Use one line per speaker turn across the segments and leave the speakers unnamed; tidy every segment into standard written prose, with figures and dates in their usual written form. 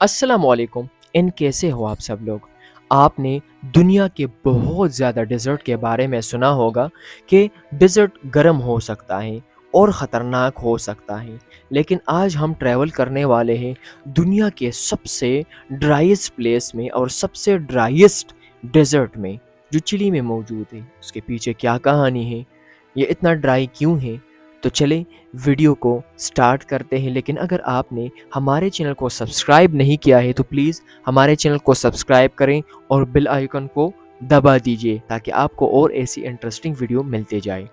अस्सलाम वालेकुम। कैसे हो आप सब लोग। आपने दुनिया के बहुत ज़्यादा डेज़र्ट के बारे में सुना होगा कि डेज़र्ट गर्म हो सकता है और ख़तरनाक हो सकता है, लेकिन आज हम ट्रैवल करने वाले हैं दुनिया के सबसे ड्राइएस्ट प्लेस में और सबसे ड्राइएस्ट डेज़र्ट में, जो चिली में मौजूद है। उसके पीछे क्या कहानी है, ये इतना ड्राई क्यों है। तो चलें वीडियो को स्टार्ट करते हैं। लेकिन अगर आपने हमारे चैनल को सब्सक्राइब नहीं किया है तो प्लीज़ हमारे चैनल को सब्सक्राइब करें और बेल आइकन को दबा दीजिए ताकि आपको और ऐसी इंटरेस्टिंग वीडियो मिलते जाए।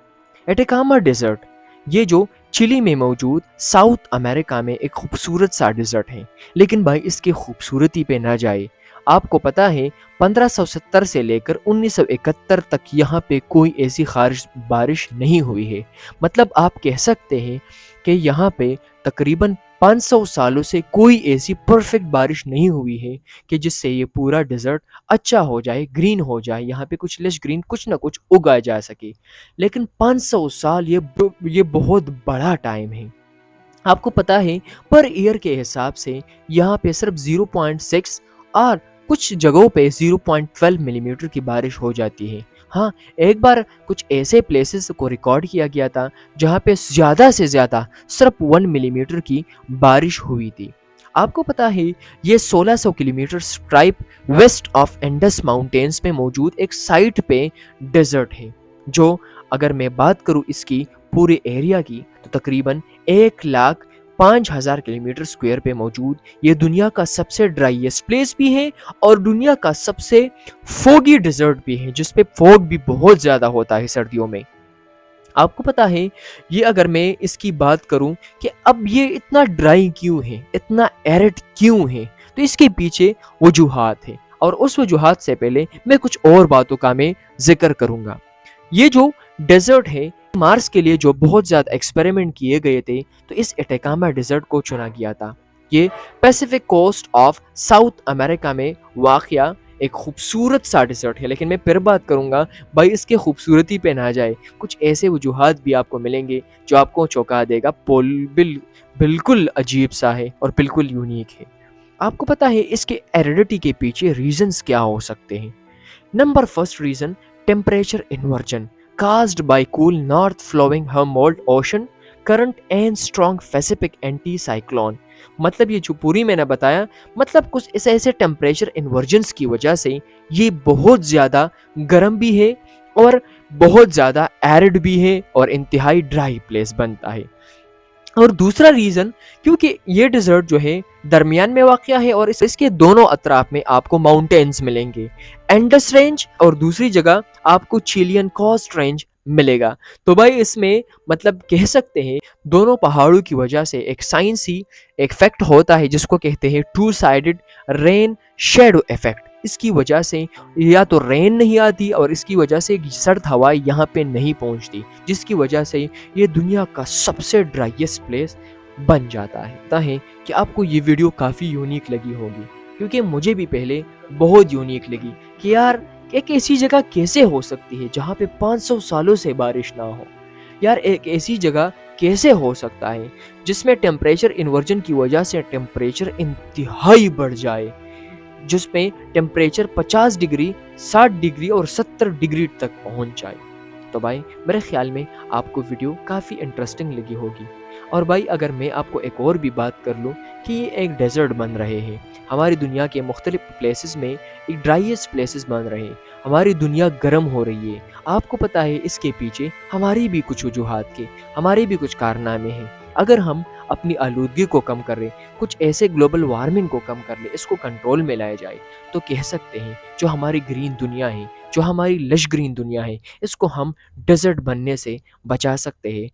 एटेकामा डेजर्ट, ये जो चिली में मौजूद साउथ अमेरिका में एक खूबसूरत सा डेजर्ट है, लेकिन भाई इसकी खूबसूरती पे ना जाए। आपको पता है 1570 से लेकर 1971 तक यहाँ पे कोई ऐसी खारिश बारिश नहीं हुई है। मतलब आप कह सकते हैं कि यहाँ पे तकरीबन 500 सालों से कोई ऐसी परफेक्ट बारिश नहीं हुई है कि जिससे ये पूरा डेजर्ट अच्छा हो जाए, ग्रीन हो जाए, यहाँ पे कुछ लश ग्रीन कुछ ना कुछ उगाया जा सके। लेकिन 500 साल ये बहुत बड़ा टाइम है। आपको पता है पर ईयर के हिसाब से यहाँ पे सिर्फ 0.6 और कुछ जगहों पे 0.12 मिलीमीटर की बारिश हो जाती है। हाँ, एक बार कुछ ऐसे प्लेसेस को रिकॉर्ड किया गया था जहाँ पे ज़्यादा से ज़्यादा सिर्फ 1 मिलीमीटर की बारिश हुई थी। आपको पता है ये 1600 kilometre stripe west of Andes mountains में मौजूद एक साइट पे डेजर्ट है, जो अगर मैं बात करूँ इसकी पूरे एरिया की तो तकरीबन 1,05,000 किलोमीटर स्क्वायर पे मौजूद ये दुनिया का सबसे ड्राइएस्ट प्लेस भी है और दुनिया का सबसे फोगी डेजर्ट भी है, जिसपे फोग भी बहुत ज़्यादा होता है सर्दियों में। आपको पता है ये अगर मैं इसकी बात करूं कि अब ये इतना ड्राई क्यों है, इतना एरिड क्यों है, तो इसके पीछे वजूहात है और उस वजूहात से पहले मैं कुछ और बातों का मैं जिक्र करूंगा। ये जो डेजर्ट है, मार्स के लिए जो बहुत ज़्यादा एक्सपेरिमेंट किए गए थे, तो इस एटेकामा डेजर्ट को चुना गया था। ये Pacific coast of South America में वाक़या एक खूबसूरत सा डेजर्ट है। लेकिन मैं फिर बात करूंगा भाई इसकी खूबसूरती पे ना जाए, कुछ ऐसे वजूहात भी आपको मिलेंगे जो आपको चौंका देगा। बिल्कुल अजीब सा है और बिल्कुल यूनिक है। आपको पता है इसके एरिडिटी के पीछे रीजंस क्या हो सकते हैं। Number first reason, temperature inversion caused by cool north flowing Humboldt Ocean current and strong Pacific anticyclone। मतलब ये जो पूरी मैंने बताया, मतलब कुछ ऐसे टेम्परेचर इन्वर्जन्स की वजह से ये बहुत ज़्यादा गर्म भी है और बहुत ज़्यादा एरिड भी है और इंतहाई ड्राई प्लेस बनता है। और दूसरा रीज़न, क्योंकि ये डिज़र्ट जो है दरमियान में वाक़या है और इसके दोनों अतराफ में आपको माउंटेन्स मिलेंगे, एंडस रेंज और दूसरी जगह आपको चिलियन कोस्ट रेंज मिलेगा। तो भाई इसमें मतलब कह सकते हैं दोनों पहाड़ों की वजह से एक साइंसी एक फैक्ट होता है जिसको कहते हैं two sided rain shadow effect. इसकी वजह से या तो रेन नहीं आती और इसकी वजह से सर्द हवा यहाँ पे नहीं पहुँचती, जिसकी वजह से ये दुनिया का सबसे ड्राइएस्ट प्लेस बन जाता है। लगता है कि आपको ये वीडियो काफ़ी यूनिक लगी होगी, क्योंकि मुझे भी पहले बहुत यूनिक लगी कि यार एक ऐसी जगह कैसे हो सकती है जहाँ पे 500 सालों से बारिश ना हो। यार एक ऐसी जगह कैसे हो सकता है जिसमें टेम्परेचर इन्वर्जन की वजह से टेम्परेचर इंतहाई बढ़ जाए, जिसमें टेम्परेचर 50 डिग्री, 60 डिग्री और 70 डिग्री तक पहुंच जाए। तो भाई मेरे ख्याल में आपको वीडियो काफ़ी इंटरेस्टिंग लगी होगी। और भाई अगर मैं आपको एक और भी बात कर लूँ कि ये एक डेजर्ट बन रहे हैं, हमारी दुनिया के मुख्तलिफ प्लेसेस में एक ड्राइएस्ट प्लेसेस बन रहे हैं, हमारी दुनिया गर्म हो रही है। आपको पता है इसके पीछे हमारी भी कुछ वजूहात के, हमारे भी कुछ कारनामे हैं। अगर हम अपनी आलूदगी को कम कर रहे, कुछ ऐसे ग्लोबल वार्मिंग को कम कर ले, इसको कंट्रोल में लाया जाए, तो कह सकते हैं जो हमारी ग्रीन दुनिया है, जो हमारी लश ग्रीन दुनिया है, इसको हम डेजर्ट बनने से बचा सकते हैं।